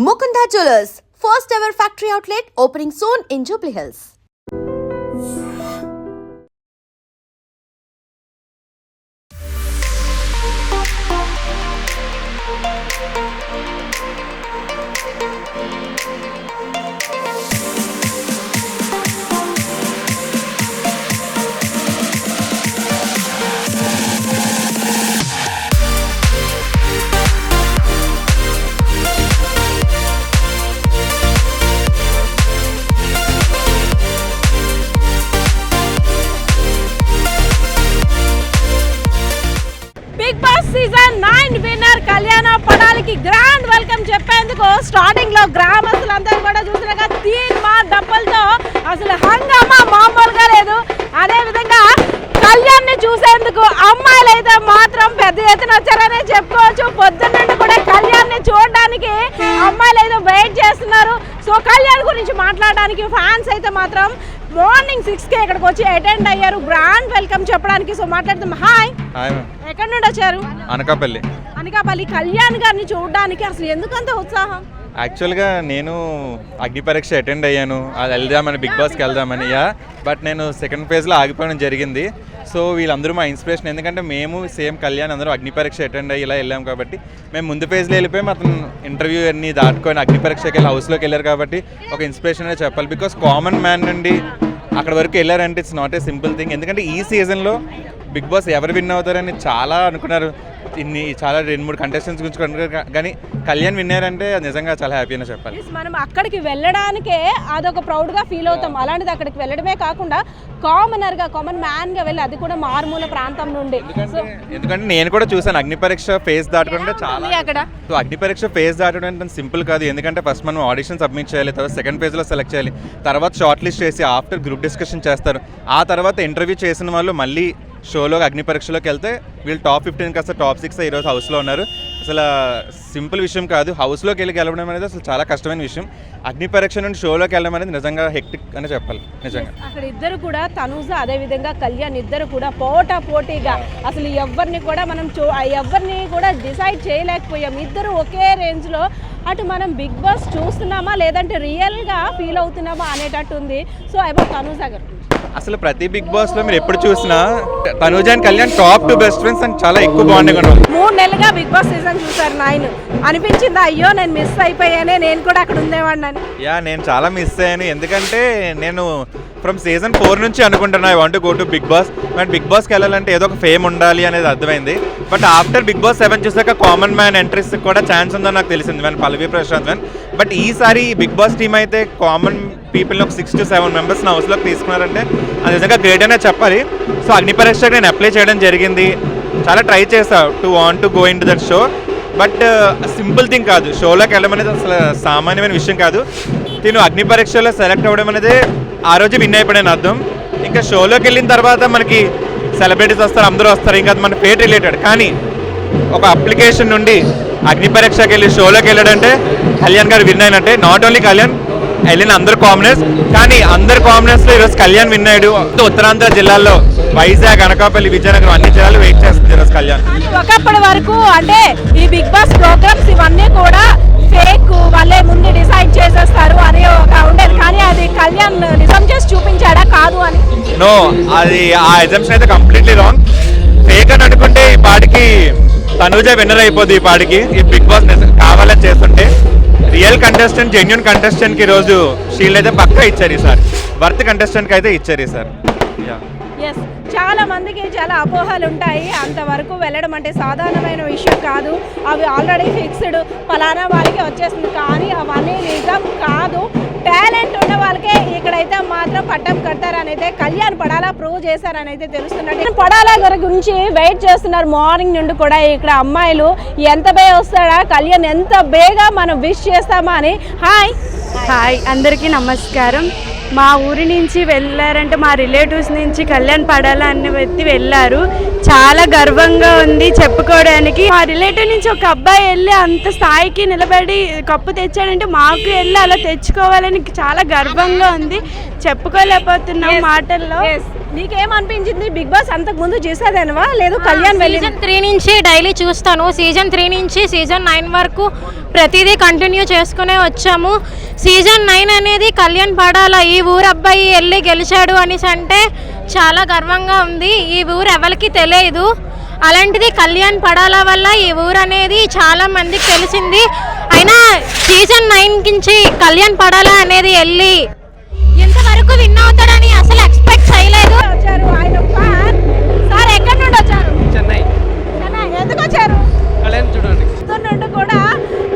Mukunda Jewellers, first ever factory outlet opening soon in Jubilee Hills. Big boss season 9 winner Kalyan పడాలికి grand welcome చెప్పేందుకు starting లో గ్రామస్తులందరూ కూడా చూసినాక తీర్మా డబ్బులతో అసలు హంగామా మామూలుగా లేదు. అదే విధంగా కళ్యాణ్ ని చూసేందుకు అమ్మాయిలు అయితే మాత్రం పెద్ద ఎత్తున వచ్చారనే చెప్పుకోవచ్చు. పొద్దున్న కూడా కళ్యాణ్ ని చూడడానికి అమ్మాయిలు అయితే వెయిట్ చేస్తున్నారు. సో కళ్యాణ్ గురించి మాట్లాడడానికి ఫ్యాన్స్ అయితే మాత్రం మార్నింగ్ 6కి ఇక్కడికి వచ్చి అటెండ్ అయ్యారు గ్రాండ్ వెల్కమ్ చెప్పడానికి. సో మాట్లాడుతాం. హాయ్, ఎక్కడి నుండి వచ్చారు? అనకాపల్లి. కళ్యాణ్ గారిని చూడడానికి అసలు ఎందుకంత ఉత్సాహం? యాక్చువల్గా నేను అగ్ని పరీక్ష అటెండ్ అయ్యాను, అది వెళ్దామని, బిగ్ బాస్కి వెళ్దామని. బట్ నేను సెకండ్ ఫేజ్లో ఆగిపోవడం జరిగింది. సో వీళ్ళందరూ మా ఇన్స్పిరేషన్, ఎందుకంటే మేము సేమ్ కళ్యాణ్ అందరూ అగ్ని పరీక్ష అటెండ్ అయ్యి ఇలా వెళ్ళాం కాబట్టి మేము ముందు ఫేజ్లో వెళ్ళిపోయి అతను ఇంటర్వ్యూ అన్ని దాటుకొని అగ్ని పరీక్షకి వెళ్ళి హౌస్లోకి వెళ్ళారు కాబట్టి ఒక ఇన్స్పిరేషన్ అని చెప్పాలి. బికాస్ కామన్ మ్యాన్ నుండి అక్కడ వరకు వెళ్ళారంటే it's not a simple thing. ఎందుకంటే ఈ సీజన్లో బిగ్ బాస్ ఎవరు విన్ అవుతారని చాలా అనుకున్నారు. చాలా 2-3 కంటెస్టెంట్స్ గురించి అనుకున్నారు, కానీ కళ్యాణ్ విన్నారంటే నిజంగా చాలా హ్యాపీ అని చెప్పాలి. మనం అక్కడికి వెళ్ళడానికే అదొక ప్రౌడ్గా ఫీల్ అవుతాం. అలాంటిది అక్కడికి వెళ్ళడమే కాకుండా కామన్ మ్యాన్గా వెళ్ళి, అది కూడా మారుమూల ప్రాంతం నుండి. ఎందుకంటే నేను కూడా చూసాను అగ్ని పరీక్ష ఫేజ్ దాటకుండా చాలా అక్కడ. సో అగ్ని పరీక్ష ఫేజ్ దాటడం అంటే సింపుల్ కాదు. ఎందుకంటే ఫస్ట్ మనం ఆడిషన్ సబ్మిట్ చేయాలి, తర్వాత సెకండ్ ఫేజ్లో సెలెక్ట్ చేయాలి, తర్వాత షార్ట్ లిస్ట్ చేసి ఆఫ్టర్ గ్రూప్ డిస్కషన్ చేస్తారు. ఆ తర్వాత ఇంటర్వ్యూ చేసిన వాళ్ళు మళ్ళీ షోలో అగ్ని పరీక్షలోకి వెళ్తే వీళ్ళు టాప్ 15 కాస్త టాప్ 6 ఈరోజు హౌస్లో ఉన్నారు. అసలు సింపుల్ విషయం కాదు. హౌస్లోకి వెళ్ళి గెలవడం అనేది అసలు చాలా కష్టమైన విషయం. అగ్ని పరీక్ష నుండి షోలోకి వెళ్ళడం అనేది నిజంగా హెక్టిక్ అని చెప్పాలి. నిజంగా అక్కడ ఇద్దరు కూడా తనూజ అదేవిధంగా కళ్యాణ్ ఇద్దరు కూడా పోటీగా అసలు ఎవరిని కూడా మనం ఎవరిని కూడా డిసైడ్ చేయలేకపోయాం. ఇద్దరు ఒకే రేంజ్లో అటు మనం బిగ్ బాస్ చూస్తున్నామా లేదంటే రియల్గా ఫీల్ అవుతున్నామా అనేటట్టు ఉంది. సో అబౌట్ తనూజ గారు, అసలు ప్రతి బిగ్ బాస్ లో మీరు ఎప్పుడు చూసినా Tanuja and Kalyan top 2 best friends అని చాలా ఎక్కువ బాండింగ్ ఉన్నారు. 3 నెలలుగా బిగ్ బాస్ సీజన్ చూసారు 9. అనిపించిందా అయ్యో నేను మిస్ అయిపోయానే, నేను కూడా అక్కడ ఉండేవాడిని? నేను చాలా మిస్ అయ్యాను. ఎందుకంటే నేను ఫ్రమ్ సీజన్ 4 నుంచి అనుకుంటున్నా I want go to big boss. But big బాస్కి వెళ్ళాలంటే ఏదో ఒక ఫేమ్ ఉండాలి అనేది అర్థమైంది. బట్ ఆఫ్టర్ బిగ్ బాస్ 7 చూసాక కామన్ మ్యాన్ ఎంట్రీస్ కూడా ఛాన్స్ ఉందని నాకు తెలిసింది, మన పల్లవి ప్రశాంత్. బట్ ఈసారి బిగ్ బాస్ టీమ్ అయితే కామన్ పీపుల్ని ఒక 6 to 7 మెంబర్స్ నా హౌస్లోకి తీసుకున్నారంటే అది నిజంగా గ్రేట్ అనే చెప్పాలి. సో అగ్ని పరీక్షకు నేను అప్లై చేయడం జరిగింది. చాలా ట్రై చేసా to go in to that show. But simple thing కాదు, షోలోకి వెళ్ళడం అనేది అసలు సామాన్యమైన విషయం కాదు. నేను అగ్ని పరీక్షలో సెలెక్ట్ అవ్వడం అనేది ఆ రోజు విన్ అయిపోయాను అర్థం. ఇంకా షోలోకి వెళ్ళిన తర్వాత మనకి సెలబ్రిటీస్ వస్తారు, అందరూ వస్తారు, ఇంకా అది మన ఫేట్ రిలేటెడ్. కానీ ఒక అప్లికేషన్ నుండి అగ్ని పరీక్షకి వెళ్ళి షోలోకి వెళ్ళాడంటే కళ్యాణ్ గారు విన్ అయినట్టే. నాట్ ఓన్లీ కళ్యాణ్, వెళ్ళిన అందరు కామనర్స్. కానీ అందరు కామనర్స్లో ఈరోజు కళ్యాణ్ విన్ అయ్యాడు. ఉత్తరాంధ్ర జిల్లాల్లో వైజాగ్, అనకాపల్లి, విజయనగరం అన్ని జిల్లాలు వెయిట్ చేస్తుంది ఈరోజు కళ్యాణ్. ఒకప్పటి వరకు అంటే ఈ బిగ్ బాస్ ప్రోగ్రామ్స్ ఇవన్నీ కూడా ఫేక్, వాళ్ళే ముందు డిసైడ్ చేసేస్తారు అని ఒక ఉండేది. కానీ అది కళ్యాణ్ నిజం చేసి చూపించాడా కాదు అని? నో, అది ఆ ఎగ్జామ్షన్ అయితే కంప్లీట్లీ రాంగ్. ఫేక్ అని అనుకుంటే ఈ పాటికి తనూజ విన్నర్ అయిపోద్ది. ఈ పాటికి ఈ బిగ్ బాస్ కావాలని చేస్తుంటే రియల్ కంటెస్టెంట్, జెన్యున్ కంటెస్టెంట్కి ఈరోజు షీల్డ్ అయితే పక్కా ఇచ్చారు ఈసారి. వర్త్ కంటెస్టెంట్కి అయితే ఇచ్చారు ఈసారి. చాలా మందికి చాలా అపోహలు ఉంటాయి. అంతవరకు వెళ్ళడం అంటే సాధారణమైన విషయం కాదు. అవి ఆల్రెడీ ఫిక్స్డ్, పలానా వాళ్ళకి వచ్చేస్తుంది. కానీ అవన్నీ నిజం కాదు. టాలెంట్ ఉన్న వాళ్ళకే ఇక్కడైతే మాత్రం పట్టం కడతారనైతే కళ్యాణ్ పడాలా ప్రూవ్ చేశారనైతే తెలుస్తున్నట్టు. పడాలా గారి గురించి వెయిట్ చేస్తున్నారు మార్నింగ్ నుండి కూడా ఇక్కడ అమ్మాయిలు. ఎంత బేగా వస్తాడా కళ్యాణ్, ఎంత బేగా మనం విష్ చేస్తామా అని. హాయ్ అందరికీ నమస్కారం. మా ఊరి నుంచి వెళ్ళారంటే మా రిలేటివ్స్ నుంచి కళ్యాణ్ పడాలా అనే వ్యక్తి వెళ్ళారు. చాలా గర్వంగా ఉంది చెప్పుకోవడానికి. మా రిలేటివ్ నుంచి ఒక అబ్బాయి వెళ్ళి అంత స్థాయికి నిలబడి కప్పు తెచ్చాడంటే మాకు వెళ్ళి అలా తెచ్చుకోవాలని చాలా గర్వంగా ఉంది. చెప్పుకోలేకపోతున్నాం మాటల్లో. నీకేమనిపించింది? బిగ్ బాస్ అంతకు ముందు చూసేదానివా లేదు కళ్యాణ్ సీజన్ 3 నుంచి డైలీ చూస్తాను. సీజన్ 3 నుంచి సీజన్ 9 వరకు ప్రతిదీ కంటిన్యూ చేసుకునే వచ్చాము. సీజన్ 9 అనేది కళ్యాణ్ పడాల ఈ ఊరు అబ్బాయి వెళ్ళి గెలిచాడు అనేసి అంటే చాలా గర్వంగా ఉంది. ఈ ఊరు ఎవరికి తెలియదు, అలాంటిది కళ్యాణ్ పడాల వల్ల ఈ ఊరు అనేది చాలా మందికి తెలిసింది. అయినా సీజన్ 9 నుంచి కళ్యాణ్ పడాల అనేది వెళ్ళి ఇంతవరకు విన్ అవుతాడని అసలు ఎక్స్పెక్ట్ చేయలేదు. వచ్చారు ఆయన ఫ్యాన్. సార్ ఎక్కడి నుండి వచ్చారు? చెన్నై. ఎందుకు వచ్చారు? కళ్యాణ్ చూడండి నుండి కూడా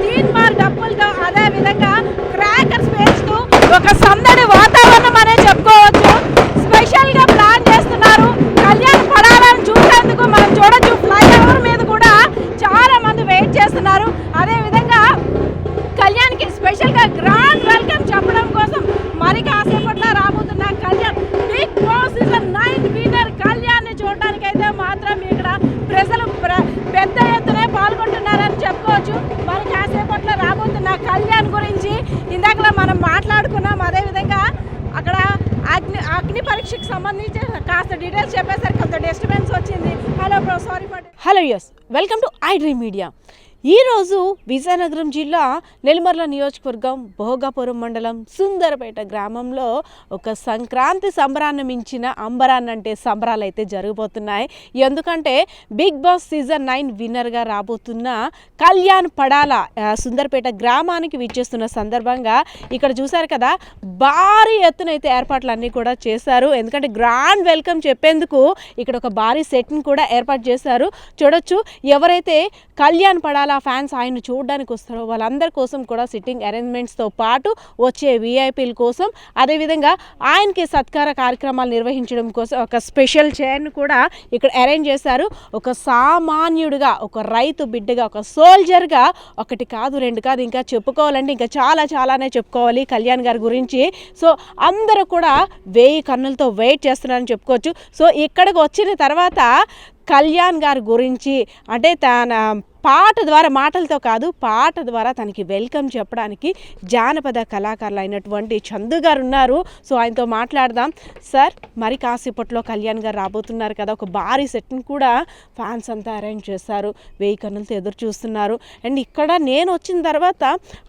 తీన్ మార్ డప్పులతో అదే విధంగా క్రాకర్స్ పేల్చుతూ ఒక సందడి వాతావరణం అనే చెప్పుకోవచ్చు. స్పెషల్ గా ప్లాన్ చేస్తున్నారు కళ్యాణ్ పడాలని చూసేందుకు. మనం చూడొచ్చు ఫ్లైఓవర్ మీద కూడా చాలా మంది వెయిట్ చేస్తున్నారు. అదే విధంగా కళ్యాణ్కి స్పెషల్ గా గ్రాండ్ వెల్కమ్ చెప్పడం కోసం మరి కాసేపట్లో రాబోతున్న Kalyan big boss season 9 winner Kalyan ని చూడడానికి అయితే మాత్రం ఇక్కడ ప్రజలు పెద్ద ఎత్తున పాల్గొంటున్నారని చెప్పుకోవచ్చు. మరి కాసేపట్లో రాబోతున్న కళ్యాణ్ గురించి ఇందాక మనం మాట్లాడుకున్నాం. అదేవిధంగా అక్కడ అగ్ని పరీక్షకు సంబంధించి కాస్త డీటెయిల్స్ చెప్పేసరికి కొంత డిస్టర్బెన్స్ వచ్చింది. Hello bro, sorry for. Hello yes, welcome to I dream media. ఈరోజు విజయనగరం జిల్లా నెల్లిమర్ల నియోజకవర్గం భోగాపురం మండలం సుందరపేట గ్రామంలో ఒక సంక్రాంతి సంబరాన్ని మించిన అంబరాన్నంటే సంబరాలు అయితే జరగబోతున్నాయి. ఎందుకంటే బిగ్ బాస్ సీజన్ 9 విన్నర్గా రాబోతున్న కళ్యాణ్ పడాల సుందరపేట గ్రామానికి విచ్చేస్తున్న సందర్భంగా ఇక్కడ చూశారు కదా, భారీ ఎత్తున అయితే ఏర్పాట్లన్నీ కూడా చేశారు. ఎందుకంటే గ్రాండ్ వెల్కమ్ చెప్పేందుకు ఇక్కడ ఒక భారీ సెట్ని కూడా ఏర్పాటు చేశారు. చూడొచ్చు, ఎవరైతే కళ్యాణ్ పడాల ఫ్యాన్స్ ఆయన చూడడానికి వస్తారో వాళ్ళందరి కోసం కూడా సిట్టింగ్ అరేంజ్మెంట్స్తో పాటు వచ్చే విఐపీల కోసం, అదేవిధంగా ఆయనకి సత్కార కార్యక్రమాలు నిర్వహించడం కోసం ఒక స్పెషల్ చైర్ను కూడా ఇక్కడ అరేంజ్ చేశారు. ఒక సామాన్యుడిగా, ఒక రైతు బిడ్డగా, ఒక సోల్జర్గా ఒకటి కాదు రెండు కాదు ఇంకా చెప్పుకోవాలంటే ఇంకా చాలానే చెప్పుకోవాలి కళ్యాణ్ గారి గురించి. సో అందరూ కూడా 1000 కన్నులతో వెయిట్ చేస్తున్నారని చెప్పుకోవచ్చు. సో ఇక్కడికి వచ్చిన తర్వాత కళ్యాణ్ గారి గురించి అంటే తన పాట ద్వారా, మాటలతో కాదు పాట ద్వారా తనకి వెల్కమ్ చెప్పడానికి జానపద కళాకారులు అయినటువంటి చందు గారు ఉన్నారు. సో ఆయనతో మాట్లాడదాం. సార్, మరి కాసేపట్లో కళ్యాణ్ గారు రాబోతున్నారు కదా, ఒక భారీ సెట్ని కూడా ఫ్యాన్స్ అంతా అరేంజ్ చేశారు. 1000 కన్నులతో ఎదురు చూస్తున్నారు. అండ్ ఇక్కడ నేను వచ్చిన తర్వాత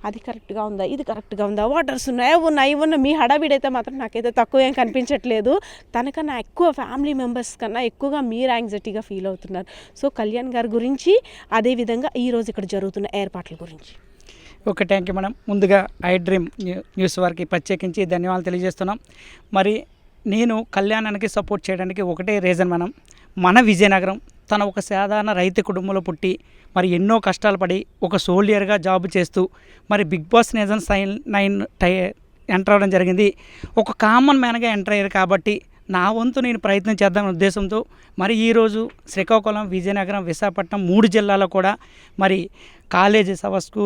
అది కరెక్ట్గా ఉందా, ఇది కరెక్ట్గా ఉందా, వాటర్స్ ఉన్నాయి, అవి ఉన్న మీ హడావిడైతే మాత్రం నాకైతే తక్కువ ఏం కనిపించట్లేదు. తనకన్నా ఎక్కువ ఫ్యామిలీ మెంబర్స్ కన్నా ఎక్కువగా మీరు యాంగ్జైటీగా ఫీల్ అవుతున్నారు. సో కళ్యాణ్ గారి గురించి, అదేవిధంగా ఈరోజు ఇక్కడ జరుగుతున్న ఏర్పాట్ల గురించి. Okay, thank you madam. ముందుగా ఐ డ్రీమ్ న్యూస్ వారికి ప్రత్యేకించి ధన్యవాదాలు తెలియజేస్తున్నాం. మరి నేను కళ్యాణానికి సపోర్ట్ చేయడానికి ఒకటే రీజన్ మేడం, మన విజయనగరం తన ఒక సాధారణ రైతు కుటుంబంలో పుట్టి మరి ఎన్నో కష్టాలు పడి ఒక సోల్జర్గా జాబ్ చేస్తూ మరి బిగ్ బాస్ సీజన్ 9 ఎంటర్ అవ్వడం జరిగింది. ఒక కామన్ మ్యాన్గా ఎంటర్ అయ్యారు కాబట్టి నా వంతు నేను ప్రయత్నం చేద్దామనే ఉద్దేశంతో మరి ఈరోజు శ్రీకాకుళం, విజయనగరం, విశాఖపట్నం 3 జిల్లాల్లో కూడా మరి కాలేజెస్ అవ్వచ్చు,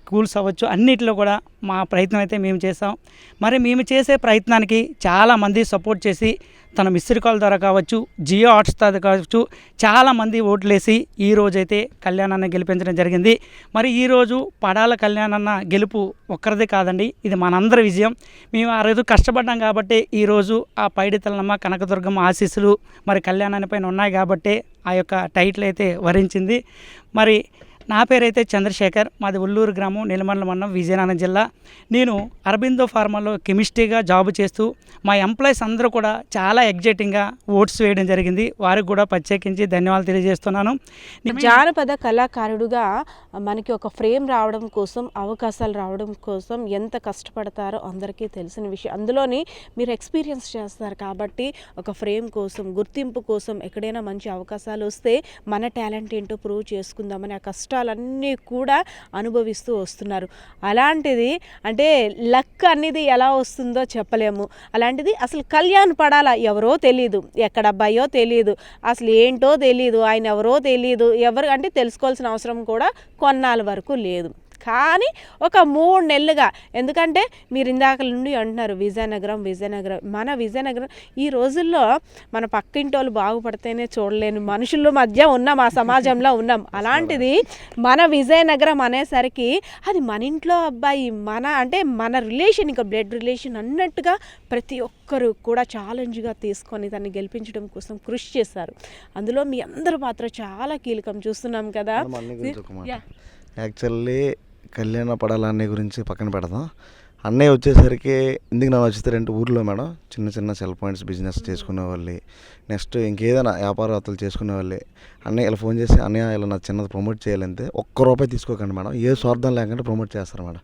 స్కూల్స్ అవ్వచ్చు, అన్నిటిలో కూడా మా ప్రయత్నం అయితే మేము చేసాం. మరి మేము చేసే ప్రయత్నానికి చాలామంది సపోర్ట్ చేసి తన మిస్డ్ కాల్ ద్వారా కావచ్చు, జియో హాట్స్టార్ కావచ్చు, చాలామంది ఓట్లేసి ఈరోజైతే కళ్యాణాన్ని గెలిపించడం జరిగింది. మరి ఈరోజు పడాల కళ్యాణన్న గెలుపు ఒక్కరిదే కాదండి, ఇది మనందరి విజయం. మేము ఆ రోజు కష్టపడ్డాం కాబట్టి ఈరోజు ఆ పైడితల్లమ్మ, కనకదుర్గమ్మ ఆశీస్సులు మరి కళ్యాణాన్ని పైన ఉన్నాయి కాబట్టి ఆ యొక్క టైటిల్ అయితే వరించింది. మరి నా పేరైతే చంద్రశేఖర్, మాది ఉల్లూరు గ్రామం, నెల్లిమర్ల మండలం, విజయనగరం జిల్లా. నేను అరబిందో ఫార్మాలో కెమిస్ట్రీగా జాబ్ చేస్తూ మా ఎంప్లాయీస్ అందరూ కూడా చాలా ఎగ్జైటింగ్గా ఓట్స్ వేయడం జరిగింది. వారికి కూడా ప్రత్యేకించి ధన్యవాదాలు తెలియజేస్తున్నాను. జానపద కళాకారుడుగా మనకి ఒక ఫ్రేమ్ రావడం కోసం, అవకాశాలు రావడం కోసం ఎంత కష్టపడతారో అందరికీ తెలిసిన విషయం. అందులోని మీరు ఎక్స్పీరియన్స్ చేస్తారు కాబట్టి ఒక ఫ్రేమ్ కోసం, గుర్తింపు కోసం ఎక్కడైనా మంచి అవకాశాలు వస్తే మన టాలెంట్ ఏంటో ప్రూవ్ చేసుకుందామని ఆ కష్టాలన్నీ కూడా అనుభవిస్తూ వస్తున్నారు. అలాంటిది అంటే లక్ అనేది ఎలా వస్తుందో చెప్పలేము. అలాంటిది అసలు కళ్యాణ్ పడాల ఎవరో తెలియదు, ఎక్కడ అబ్బాయో తెలియదు, అసలు ఏంటో తెలియదు, ఆయన ఎవరో తెలియదు, ఎవరు అంటే తెలుసుకోవాల్సిన అవసరం కూడా కొన్నాళ్ళ వరకు లేదు. కానీ ఒక 3 నెలలుగా, ఎందుకంటే మీరు ఇందాక నుండి అంటున్నారు విజయనగరం మన విజయనగరం ఈ రోజుల్లో మన పక్కింటి వాళ్ళు బాగుపడితేనే చూడలేని మనుషుల మధ్య ఉన్నాం, ఆ సమాజంలో ఉన్నాం. అలాంటిది మన విజయనగరం అనేసరికి అది మన ఇంట్లో అబ్బాయి, మన రిలేషన్, ఇంకా బ్లడ్ రిలేషన్ అన్నట్టుగా ప్రతి ఒక్కరు కూడా ఛాలెంజ్గా తీసుకొని దాన్ని గెలిపించడం కోసం కృషి చేశారు. అందులో మీ అందరి పాత్ర చాలా కీలకం, చూస్తున్నాం కదా. యాక్చువల్లీ కళ్యాణ పడాల అన్నయ్య గురించి పక్కన పెడదాం. అన్నయ్య వచ్చేసరికి ఎందుకు నన్ను వచ్చేసారంటే ఊర్లో మేడం చిన్న చిన్న సెల్ పాయింట్స్ బిజినెస్ చేసుకునే వాళ్ళు, నెక్స్ట్ ఇంకేదైనా వ్యాపారవేత్తలు చేసుకునే వాళ్ళు అన్నయ్య ఇలా ఫోన్ చేసి అన్నయ్య ఇలా నా చిన్నది ప్రమోట్ చేయాలంటే ₹1 తీసుకోకండి మేడం, ఏ స్వార్థం లేకుండా ప్రమోట్ చేస్తారు మేడం.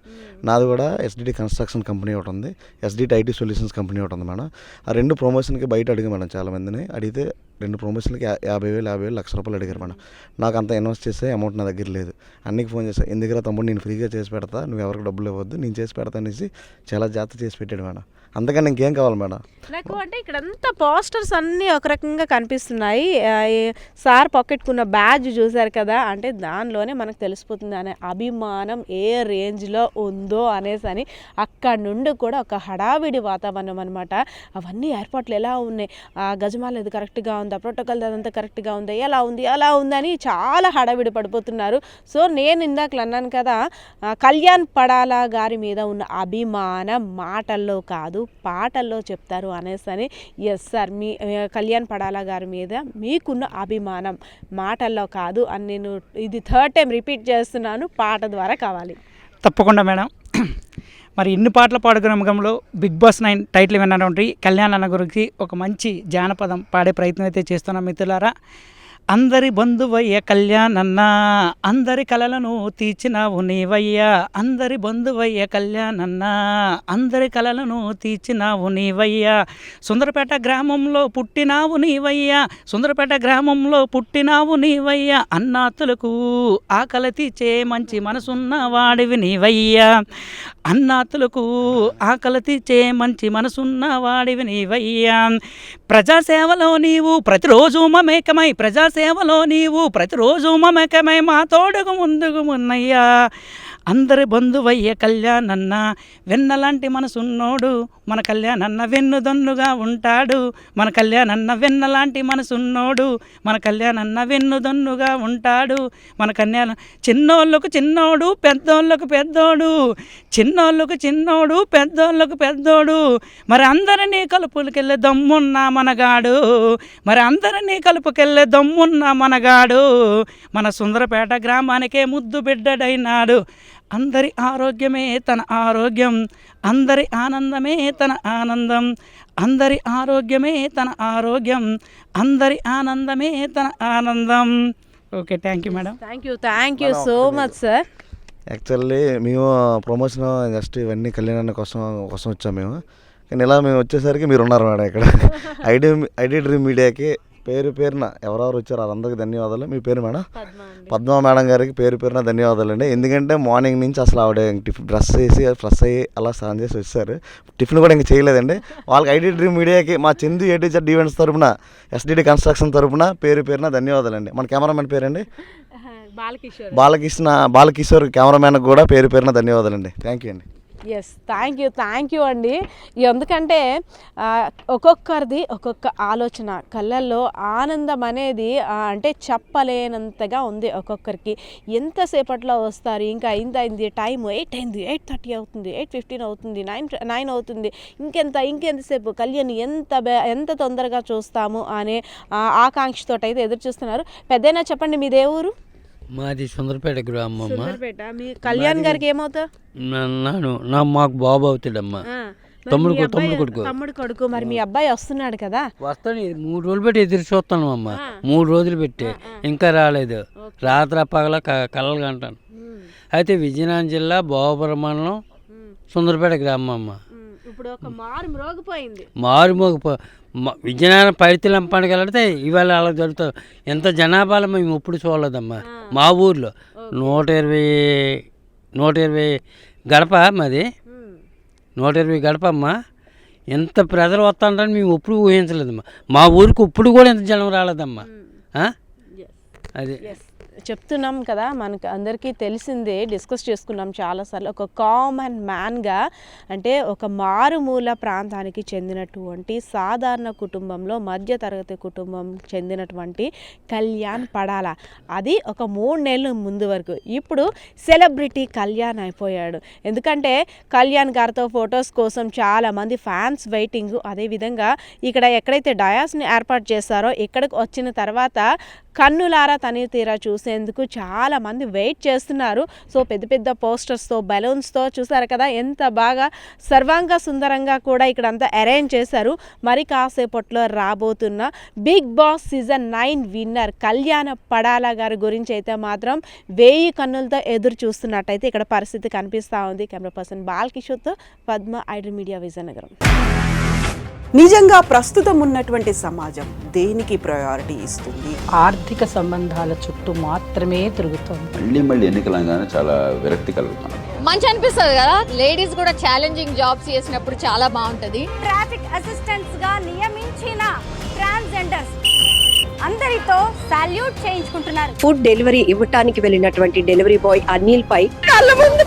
నాది కూడా ఎస్డిటి కన్స్ట్రక్షన్ కంపెనీ ఒకటి ఉంది, ఎస్డిటి ఐటీ సొల్యూషన్స్ కంపెనీ ఒకటి ఉంది మేడం. ఆ 2 ప్రమోషన్కి బయట అడిగా మేడం, చాలామందిని అడిగితే 2 ప్రమోషన్లకి 50,000 లక్ష రూపాయలు అడిగారు మేడం. నాకు అంత ఇన్వెస్ట్ చేసే అమౌంట్ నా దగ్గర లేదు. అన్నికి ఫోన్ చేశాను, ఎందుకురా తమ్ముడు నేను ఫ్రీగా చేసి పెడతా, నువ్వు ఎవరికి డబ్బులు ఇవ్వద్దు, నేను చేసి పెడతా అనేసి చాలా జాగ్రత్త చేసి పెట్టాడు మేడం. అంతకని ఇంకేం కావాలి మేడం? నాకు అంటే ఇక్కడంతా పోస్టర్స్ అన్నీ ఒక రకంగా కనిపిస్తున్నాయి. సార్ పాకెట్కున్న బ్యాడ్జ్ చూసారు కదా, అంటే దానిలోనే మనకు తెలిసిపోతుంది అనే అభిమానం ఏ రేంజ్లో ఉందో అనేసి. అక్కడ నుండి కూడా ఒక హడావిడి వాతావరణం అనమాట. అవన్నీ ఏర్పాట్లు ఎలా ఉన్నాయి, గజమాల ఇది కరెక్ట్గా ఉందా, ప్రోటోకాల్ అదంతా కరెక్ట్గా ఉందా, ఎలా ఉందని చాలా హడావిడి పడిపోతున్నారు. సో నేను ఇందాక అన్నాను కదా, కళ్యాణ్ పడాలా గారి మీద ఉన్న అభిమానం మాటల్లో కాదు పాటల్లో చెప్తారు అనేసి. ఎస్ సార్, మీ కళ్యాణ్ పడాలా గారి మీద మీకున్న అభిమానం మాటల్లో కాదు అని నేను ఇది 3rd టైం రిపీట్ చేస్తున్నాను, పాట ద్వారా కావాలి. తప్పకుండా మేడం. మరి ఇన్ని పాటల పాడుగ్రామంలో బిగ్ బాస్ 9 టైటిల్ విన్నటువంటి కళ్యాణ్ అన్న గురించి ఒక మంచి జానపదం పాడే ప్రయత్నం అయితే చేస్తున్నాం మిత్రులారా. అందరి బంధువయ్య కళ్యాణన్న, అందరి కలలను తీర్చినావు నీవయ్యా, అందరి బంధువయ్య కళ్యాణన్న, అందరి కలలను తీర్చినావు నీవయ్యా, సుందరపేట గ్రామంలో పుట్టినావు నీవయ్యా, సుందరపేట గ్రామంలో పుట్టినావు నీవయ్యా, అన్నాతులకు ఆకలి తీర్చే మంచి మనసున్న వాడివి నీవయ్యా, అన్నాతులకు ఆకలి తీర్చే మంచి మనసున్న వాడివి నీవయ్యా, ప్రజాసేవలో నీవు ప్రతిరోజు మమేకమై, ప్రజాసేవలో నీవు ప్రతిరోజు మమేకమై మా తోడుగు ముందుకు ఉన్నయ్యా, అందరి బంధువయ్య కళ్యాణన్న, వెన్నలాంటి మనసున్నోడు మన కళ్యాణన్న వెన్నుదన్నుగా ఉంటాడు, మన కళ్యాణన్న వెన్నలాంటి మనసున్నోడు మన కళ్యాణన్న వెన్నుదన్నుగా ఉంటాడు, మన కళ్యాణ చిన్నోళ్ళకు చిన్నోడు పెద్దోళ్ళకు పెద్దోడు, చిన్నోళ్ళకు చిన్నోడు పెద్దోళ్ళకు పెద్దోడు, మరి అందరినీ కలుపుకెళ్ళే దమ్మున్న మనగాడు, మరి అందరినీ కలుపుకెళ్ళే దమ్మున్న మనగాడు, మన సుందరపేట గ్రామానికే ముద్దు బిడ్డడైనాడు, అందరి ఆరోగ్యమే తన ఆరోగ్యం, అందరి ఆనందమే తన ఆనందం, అందరి ఆరోగ్యమే తన ఆరోగ్యం, అందరి ఆనందమే తన ఆనందం. Okay, thank you madam. Thank you so much sir. Actually మేము ప్రమోషన్ జస్ట్ ఇవన్నీ కళ్యాణాన్ని కోసం వచ్చాము మేము, కానీ ఇలా మేము వచ్చేసరికి మీరు ఉన్నారు మేడం ఇక్కడ. ఐడి డ్రీమ్ మీడియాకి పేరున ఎవరెవరు వచ్చారు వాళ్ళందరికీ ధన్యవాదాలు. మీ పేరు మేడం? పద్మ మేడం గారికి పేరున ధన్యవాదాలు అండి. ఎందుకంటే మార్నింగ్ నుంచి అసలు ఆవిడ డ్రెస్ వేసి ఫ్రెష్ అయ్యి అలా స్నానం చేసి వచ్చారు, టిఫిన్ కూడా ఇంక చేయలేదండి. వాళ్ళకి ఐడి డ్రీమ్ మీడియాకి మా చందు A-to-Z ఈవెంట్స్ తరపున, ఎస్డిటి కన్స్ట్రక్షన్ తరపున పేరున ధన్యవాదాలు అండి. మన కెమెరామెన్ పేరండి బాలకిషోర్ కెమెరామెన్కి కూడా పేరున ధన్యవాదాలు అండి. థ్యాంక్ యూ అండి. ఎస్, థ్యాంక్ యూ అండి. ఎందుకంటే ఒక్కొక్కరిది ఒక్కొక్క ఆలోచన, కళ్ళల్లో ఆనందం అనేది అంటే చెప్పలేనంతగా ఉంది ఒక్కొక్కరికి. ఎంతసేపట్లో వస్తారు, ఇంకా అయింది టైం 8 అయింది, 8:30 అవుతుంది, 8:15 అవుతుంది, 9 అవుతుంది, ఇంకెంతసేపు కళ్యాణ్ ఎంత తొందరగా చూస్తాము అనే ఆకాంక్షతో అయితే ఎదురు చూస్తున్నారు. పెద్దయినా చెప్పండి, మీదే ఊరు? మాది సుందరపేట గ్రామం. మీ కళ్యాణ్ గారికి ఏమవుతావు? మాకు బాబు అవుతాడమ్మా, తమ్ముడు కొడుకు. మరి మీ అబ్బాయి వస్తున్నాడు కదా? వస్తాడు, 3 రోజులు పెట్టి ఎదురు చూస్తాను అమ్మ, 3 రోజులు పెట్టి ఇంకా రాలేదు. రాత్రి పగల కలలు కంటాను. అయితే విజయనగరం జిల్లా భోగపురం మండలం సుందరపేట గ్రామం అమ్మ. ఇప్పుడు ఒక మారుమోగిపోయింది. విజయనగరం పైడితల్లి పండుగ వెళ్తే ఇవాళ అలా జరుగుతుంది. ఎంత జనాభాలో మేము ఎప్పుడు చూడలేదమ్మా. మా ఊర్లో 120 గడప, మాది 120 గడప అమ్మా. ఎంత ప్రజలు వస్తాంటారని మేము ఎప్పుడు ఊహించలేదమ్మా. మా ఊరికి ఇప్పుడు కూడా ఎంత జనం రాలేదమ్మా. అది చెప్తున్నాం కదా, మనకు అందరికీ తెలిసిందే, డిస్కస్ చేసుకున్నాం చాలాసార్లు. ఒక కామన్ మ్యాన్గా అంటే ఒక మారుమూల ప్రాంతానికి చెందినటువంటి సాధారణ కుటుంబంలో మధ్యతరగతి కుటుంబం చెందినటువంటి కళ్యాణ్ పడాల, అది ఒక 3 నెలల ముందు వరకు. ఇప్పుడు సెలబ్రిటీ కళ్యాణ్ అయిపోయాడు. ఎందుకంటే కళ్యాణ్ గారితో ఫొటోస్ కోసం చాలామంది ఫ్యాన్స్ వెయిటింగ్. అదేవిధంగా ఇక్కడ ఎక్కడైతే డయాస్ని ఏర్పాటు చేస్తారో ఇక్కడికి వచ్చిన తర్వాత కన్నులారా తనివి తీరా చూసేందుకు చాలామంది వెయిట్ చేస్తున్నారు. సో పెద్ద పెద్ద పోస్టర్స్తో, బెలూన్స్తో చూసారు కదా ఎంత బాగా సర్వాంగ సుందరంగా కూడా ఇక్కడంతా అరేంజ్ చేశారు. మరి కాసేపట్లో రాబోతున్న బిగ్ బాస్ సీజన్ 9 విన్నర్ కళ్యాణ పడాల గారి గురించి అయితే మాత్రం 1000 కన్నులతో ఎదురు చూస్తున్నట్టయితే ఇక్కడ పరిస్థితి కనిపిస్తూ ఉంది. కెమెరా పర్సన్ బాలకిషోర్తో పద్మ, ఐడ్రీమ్ మీడియా, విజయనగరం. నిజంగా ప్రస్తుతం ఉన్నటువంటి సమాజం దేనికి ప్రయారిటీ ఇస్తుంది? ఆర్థిక సంబంధాల చుట్టూ మాత్రమే తిరుగుతోంది. మళ్ళీ ఎన్నికలంగానే చాలా విరక్తి కలుగుతున్నాం. మంచి అనిపిస్తుంది కదా, లేడీస్ కూడా ఛాలెంజింగ్ జాబ్స్ చేసినప్పుడు చాలా బాగుంటది. ట్రాఫిక్ అసిస్టెంట్స్ గా నియమించిన ట్రాన్స్జెండర్స్ అందరితో సాల్యూట్ చేయించుకుంటున్నారు. ఫుడ్ డెలివరీ ఇవ్వటానికి వెళ్ళినటువంటి డెలివరీ బాయ్ అనిల్ పై కళ్ళ ముందు